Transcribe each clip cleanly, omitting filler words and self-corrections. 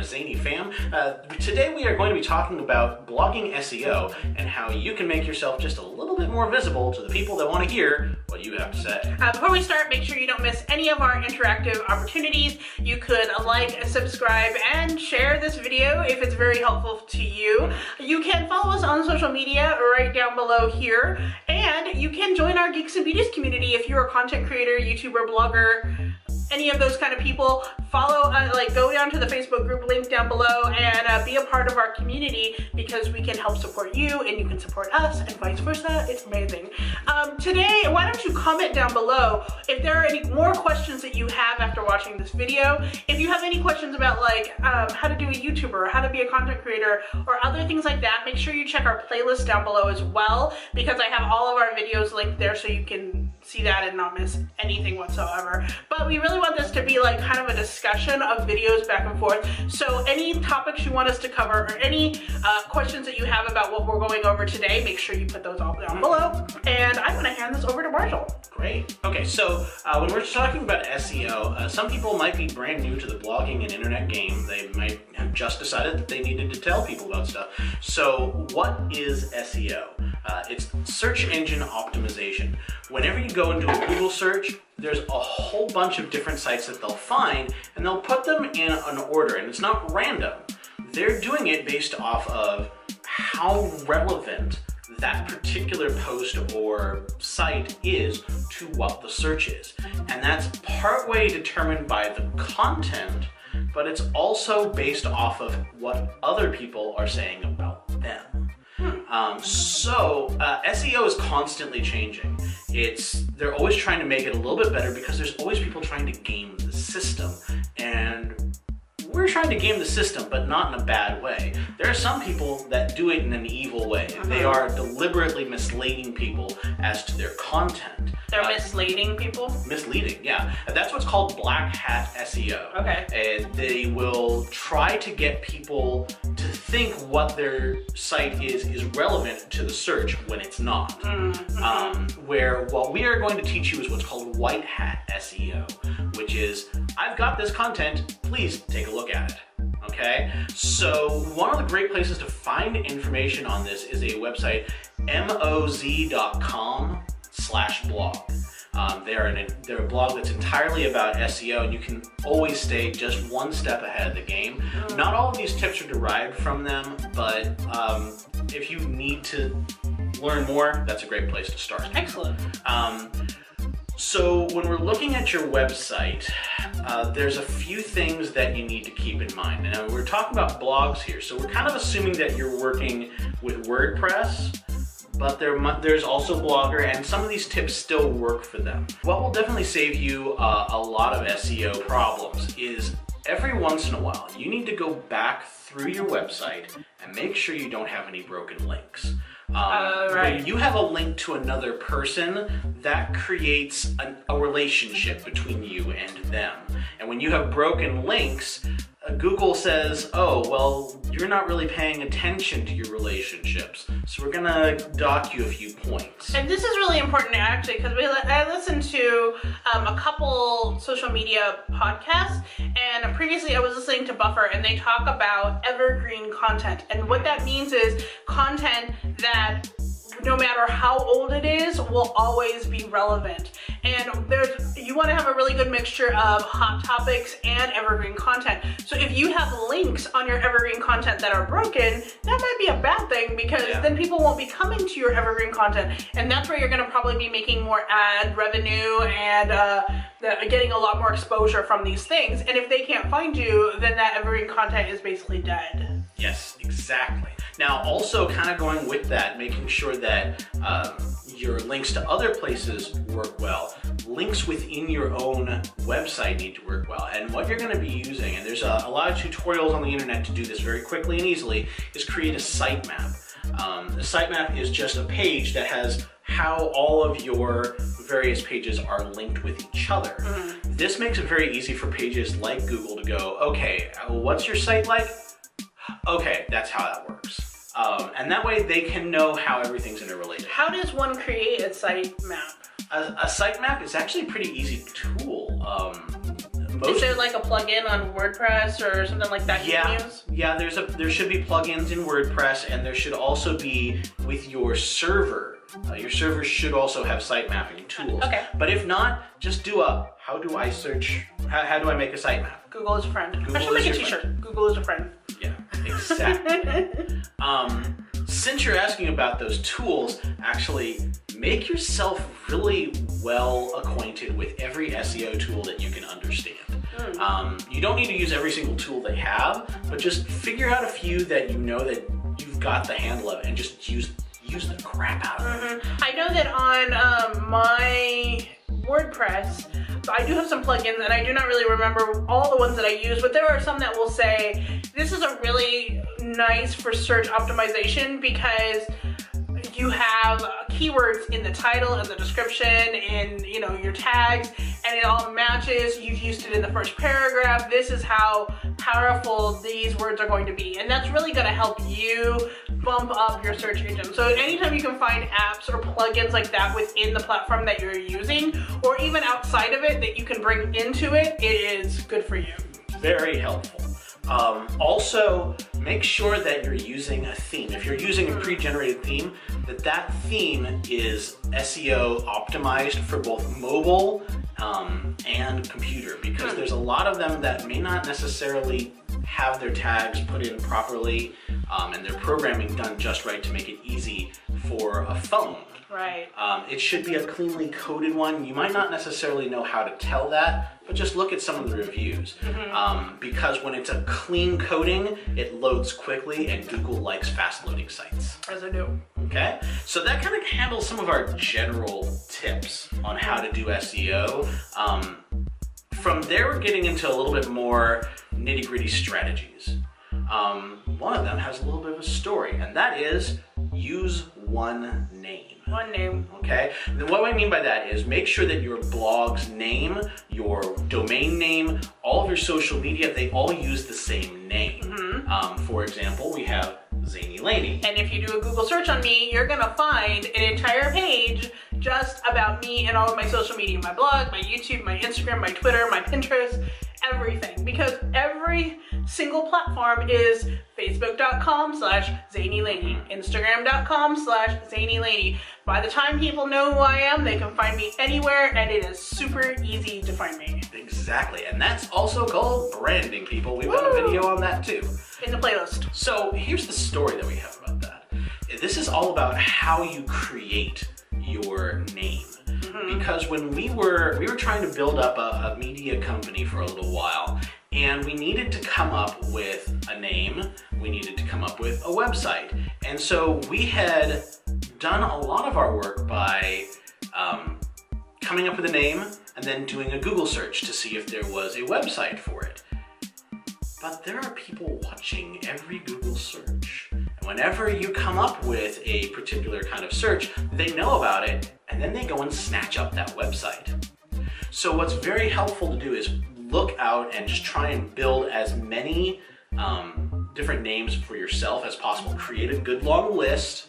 our Zainey fam. Today we are going to be talking about blogging SEO and how you can make yourself just a little bit more visible to the people that want to hear what you have to say. Before we start, make sure you don't miss any of our interactive opportunities. You could like, subscribe, and share this video if it's very helpful to you. You can follow us on social media right down below here, and you can join our Geeks and Beauties community if you're a content creator, YouTuber, blogger, any of those kind of people. Follow, go down to the Facebook group link down below and be a part of our community, because we can help support you and you can support us and vice versa. It's amazing. Today, why don't you comment down below if there are any more questions that you have after watching this video. If you have any questions about how to do a YouTuber, or how to be a content creator, or other things like that, make sure you check our playlist down below as well, because I have all of our videos linked there so you can see that and not miss anything whatsoever. But we really want this to be kind of a discussion of videos back and forth. So any topics you want us to cover, or any questions that you have about what we're going over today, make sure you put those all down below. And I'm gonna hand this over to Marshall. Great. Okay, so when we're talking about SEO, some people might be brand new to the blogging and internet game. They might have just decided that they needed to tell people about stuff. So what is SEO? It's search engine optimization. Whenever you go into a Google search, there's a whole bunch of different sites that they'll find, and they'll put them in an order, and it's not random. They're doing it based off of how relevant that particular post or site is to what the search is. And that's partway determined by the content, but it's also based off of what other people are saying about them. SEO is constantly changing. They're always trying to make it a little bit better, because there's always people trying to game the system. And we're trying to game the system, but not in a bad way. There are some people that do it in an evil way. They are deliberately misleading people as to their content. They're misleading people? Misleading, yeah. And that's what's called black hat SEO. Okay. And they will try to get people to think what their site is relevant to the search when it's not. Where what we are going to teach you is what's called white hat SEO, which is, I've got this content, please take a look at it. Okay, so one of the great places to find information on this is a website, moz.com/blog. They're a blog that's entirely about SEO, and you can always stay just one step ahead of the game. Not all of these tips are derived from them, but if you need to learn more, that's a great place to start. Excellent. So when we're looking at your website, there's a few things that you need to keep in mind. Now, we're talking about blogs here, so we're kind of assuming that you're working with WordPress, but there's also Blogger, and some of these tips still work for them. What will definitely save you a lot of SEO problems is, every once in a while, you need to go back through your website and make sure you don't have any broken links. When you have a link to another person, that creates a relationship between you and them. And when you have broken links, Google says, oh, well, you're not really paying attention to your relationships, so we're gonna dock you a few points. And this is really important, actually, because I listened to a couple social media podcasts, and previously I was listening to Buffer, and they talk about evergreen content. And what that means is content that, no matter how old it is, will always be relevant. And you want to have a really good mixture of hot topics and evergreen content. So if you have links on your evergreen content that are broken, that might be a bad thing, because then people won't be coming to your evergreen content. And that's where you're going to probably be making more ad revenue and getting a lot more exposure from these things. And if they can't find you, then that evergreen content is basically dead. Yes, exactly. Now, also kind of going with that, making sure that your links to other places work well. Links within your own website need to work well. And what you're going to be using, and there's a lot of tutorials on the internet to do this very quickly and easily, is create a sitemap. The sitemap is just a page that has how all of your various pages are linked with each other. This makes it very easy for pages like Google to go, okay, what's your site like? Okay, that's how that works. And that way they can know how everything's interrelated. How does one create a sitemap? A sitemap is actually a pretty easy tool. Is there like a plugin on WordPress or something like that you can use? Yeah, there should be plugins in WordPress, and there should also be with your server. Your server should also have site mapping tools. Okay. But if not, just do a, how do I search, how do I make a sitemap? Google is a friend. Google I should make is a your t-shirt. Google is a friend. Yeah, exactly. Since you're asking about those tools, actually make yourself really well acquainted with every SEO tool that you can understand. You don't need to use every single tool they have, but just figure out a few that you know that you've got the handle of and just use the crap out of it. I know that on my WordPress, I do have some plugins, and I do not really remember all the ones that I use, but there are some that will say, this is a really nice for search optimization because you have keywords in the title and the description and your tags, and it all matches. You've used it in the first paragraph. This is how powerful these words are going to be, and that's really going to help you bump up your search engine. So anytime you can find apps or plugins like that within the platform that you're using, or even outside of it that you can bring into it, it is good for you. Very helpful. Also, make sure that you're using a theme. If you're using a pre-generated theme, that theme is SEO optimized for both mobile and computer, because there's a lot of them that may not necessarily have their tags put in properly and their programming done just right to make it easy for a phone. Right. It should be a cleanly coded one. You might not necessarily know how to tell that, but just look at some of the reviews. Because when it's a clean coding, it loads quickly, and Google likes fast loading sites. As I do. Okay, so that kind of handles some of our general tips on how to do SEO. From there, we're getting into a little bit more nitty-gritty strategies. One of them has a little bit of a story, and that is use one name. One name. Okay, then what I mean by that is make sure that your blog's name, your domain name, all of your social media, they all use the same name. For example, we have Zainey Laney. And if you do a Google search on me, you're gonna find an entire page just about me and all of my social media, my blog, my YouTube, my Instagram, my Twitter, my Pinterest, everything. Because every single platform is facebook.com/Zainey Laney, instagram.com/Zainey Laney. By the time people know who I am, they can find me anywhere, and it is super easy to find me. Exactly, and that's also called branding, people. We've done a video on that too. In the playlist. So here's the story that we have about that. This is all about how you create your name. Because when we were trying to build up a media company for a little while, and we needed to come up with a name, we needed to come up with a website. And so we had done a lot of our work by coming up with a name and then doing a Google search to see if there was a website for it. But there are people watching every Google search. And whenever you come up with a particular kind of search, they know about it, and then they go and snatch up that website. So what's very helpful to do is look out and just try and build as many different names for yourself as possible. Create a good long list,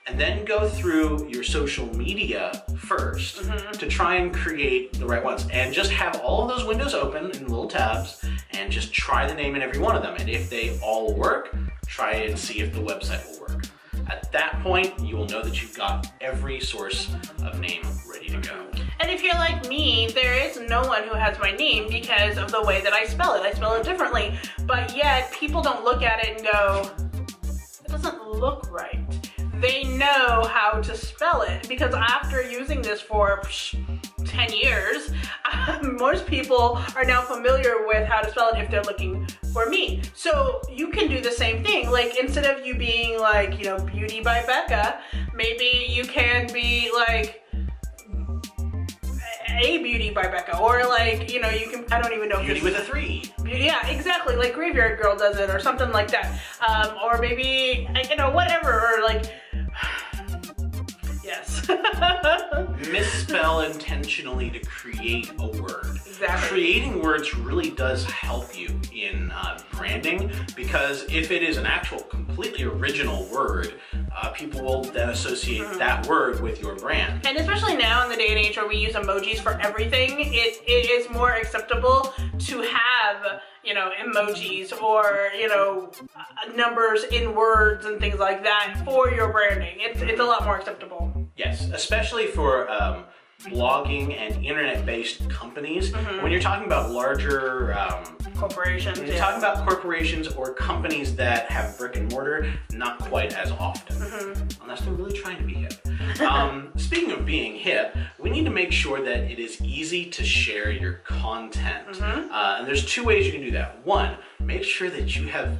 and then go through your social media first to try and create the right ones. And just have all of those windows open in little tabs and just try the name in every one of them. And if they all work, try and see if the website will work. At that point, you will know that you've got every source of name ready to go. And if you're like me, there is no one who has my name because of the way that I spell it. I spell it differently, but yet people don't look at it and go, it doesn't look right. They know how to spell it, because after using this for 10 years, most people are now familiar with how to spell it if they're looking for me. So you can do the same thing. Like, instead of you being like, Beauty by Becca, maybe you can be like A Beauty by Becca, or like, you can, I don't even know. Beauty with a 3. Yeah, exactly, like Graveyard Girl does it, or something like that. Or maybe, whatever, or like, yes. words. Misspell intentionally to create a word. Exactly. Creating words really does help you in branding, because if it is an actual completely original word, people will then associate that word with your brand. And especially now in the day and age where we use emojis for everything, it is more acceptable to have, you know, emojis or, you know, numbers in words and things like that for your branding. It's a lot more acceptable. Yes, especially for blogging and internet-based companies. When you're talking about larger Corporations. when you're talking about corporations or companies that have brick and mortar, not quite as often, unless they're really trying to be hip. Speaking of being hip, we need to make sure that it is easy to share your content. And there's two ways you can do that. One, make sure that you have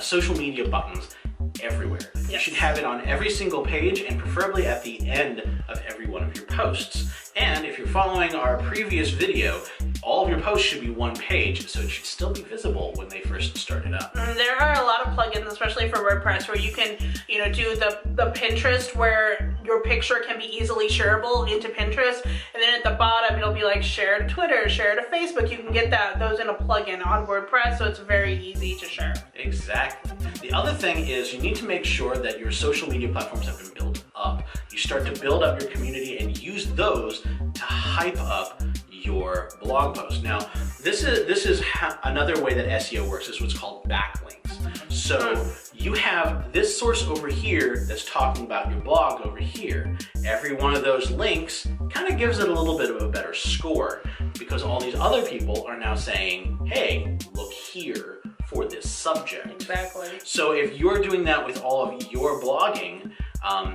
social media buttons everywhere. Yes. You should have it on every single page and preferably at the end of every one of your posts. And if you're following our previous video, all of your posts should be one page, so it should still be visible when they first started up. There are a lot of plugins, especially for WordPress, where you can, you know, do the Pinterest where your picture can be easily shareable into Pinterest, and then at the bottom it'll be like share to Twitter, share to Facebook. You can get those in a plugin on WordPress, so it's very easy to share. Exactly. The other thing is you need to make sure that your social media platforms have been built up. You start to build up your community and use those to hype up your blog post. Now, this is another way that SEO works. This is what's called backlinks. So you have this source over here that's talking about your blog over here. Every one of those links kind of gives it a little bit of a better score, because all these other people are now saying, hey, look here for this subject. Exactly. So if you're doing that with all of your blogging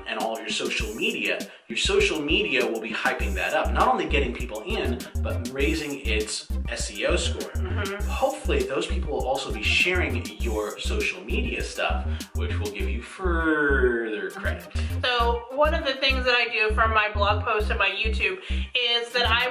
and all of your social media will be hyping that up. Not only getting people in, but raising its SEO score. Hopefully those people will also be sharing your social media stuff, which will give you further credit. So one of the things that I do for my blog posts and my YouTube is that I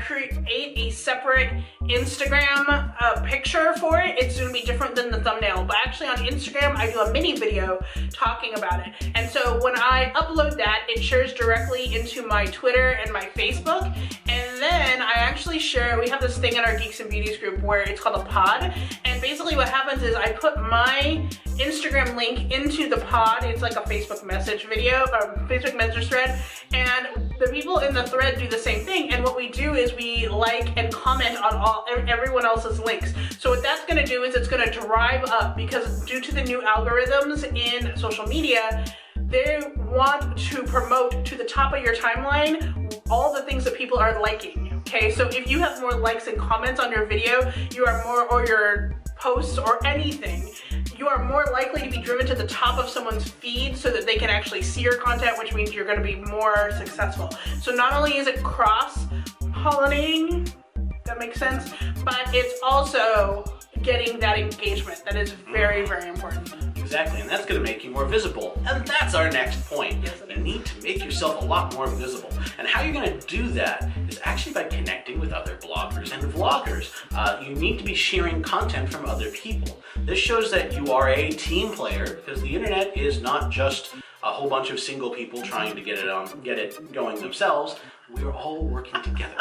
create a separate Instagram picture for it. It's going to be different than the thumbnail, but actually on Instagram I do a mini video talking about it. And so when I upload that, it shares directly into my Twitter and my Facebook. And then I actually share, we have this thing in our Geeks and Beauties group where it's called a pod. And basically what happens is I put my Instagram link into the pod. It's like a Facebook message video, or Facebook message thread. And the people in the thread do the same thing. And what we do is we like and comment on everyone else's links. So what that's gonna do is it's gonna drive up, because due to the new algorithms in social media, they want to promote to the top of your timeline all the things that people are liking. Okay, so if you have more likes and comments on your video, you are more, or your posts or anything, you are more likely to be driven to the top of someone's feed so that they can actually see your content, which means you're going to be more successful. So not only is it cross-pollinating, that makes sense, but it's also getting that engagement. That is very, very important. Exactly, and that's going to make you more visible. And that's our next point. Yes, it you need to make yourself a lot more visible. And how you're going to do that is actually by connecting with other bloggers and vloggers. You need to be sharing content from other people. This shows that you are a team player, because the internet is not just a whole bunch of single people trying to get it going themselves. We're all working together.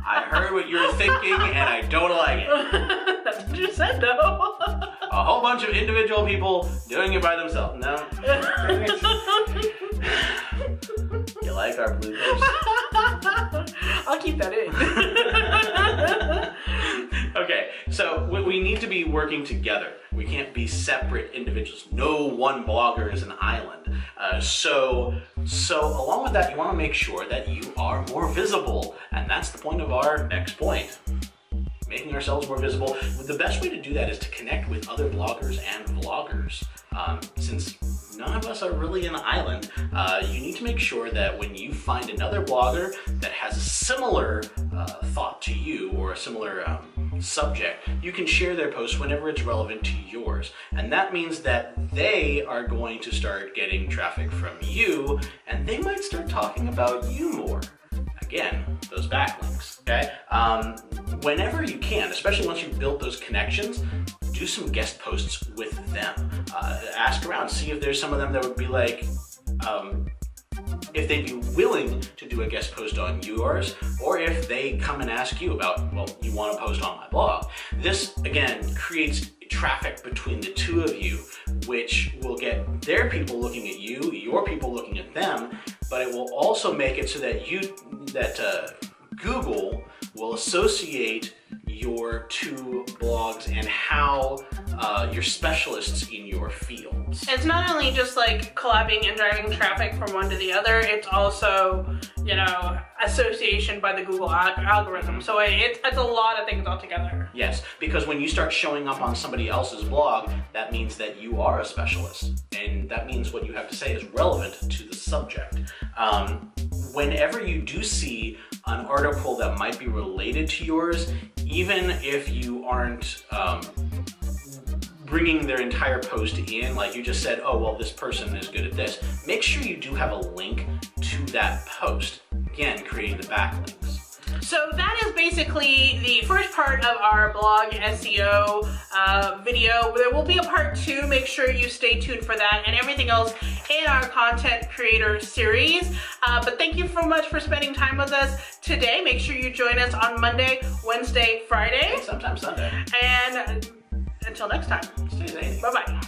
I heard what you were thinking, and I don't like it. That's what you said, though. A whole bunch of individual people doing it by themselves. No. You like our bloopers? I'll keep that in. Okay, so we need to be working together. We can't be separate individuals. No one blogger is an island. So along with that, you want to make sure that you are more visible, and that's the point of our next point. Making ourselves more visible. The best way to do that is to connect with other bloggers and vloggers. Since none of us are really an island, you need to make sure that when you find another blogger that has a similar thought to you, or a similar subject, you can share their post whenever it's relevant to yours. And that means that they are going to start getting traffic from you, and they might start talking about you more. Again, those backlinks, okay? Whenever you can, especially once you've built those connections, do some guest posts with them. Ask around, see if there's some of them that would be like, if they'd be willing to do a guest post on yours, or if they come and ask you about, well, you want to post on my blog. This, again, creates traffic between the two of you, which will get their people looking at you, your people looking at them, but it will also make it so that Google will associate your two blogs and how you're specialists in your fields. It's not only just like collabing and driving traffic from one to the other, it's also, you know, association by the Google algorithm. So it's a lot of things altogether. Yes, because when you start showing up on somebody else's blog, that means that you are a specialist. And that means what you have to say is relevant to the subject. Whenever you do see an article that might be related to yours, even if you aren't bringing their entire post in, like you just said, oh, well, this person is good at this, make sure you do have a link to that post. Again, creating the backlinks. So that is basically the first part of our blog SEO video. There will be a part 2. Make sure you stay tuned for that and everything else in our content creator series. But thank you so much for spending time with us today. Make sure you join us on Monday, Wednesday, Friday. And sometimes Sunday. And until next time. Stay Zainey. Bye-bye.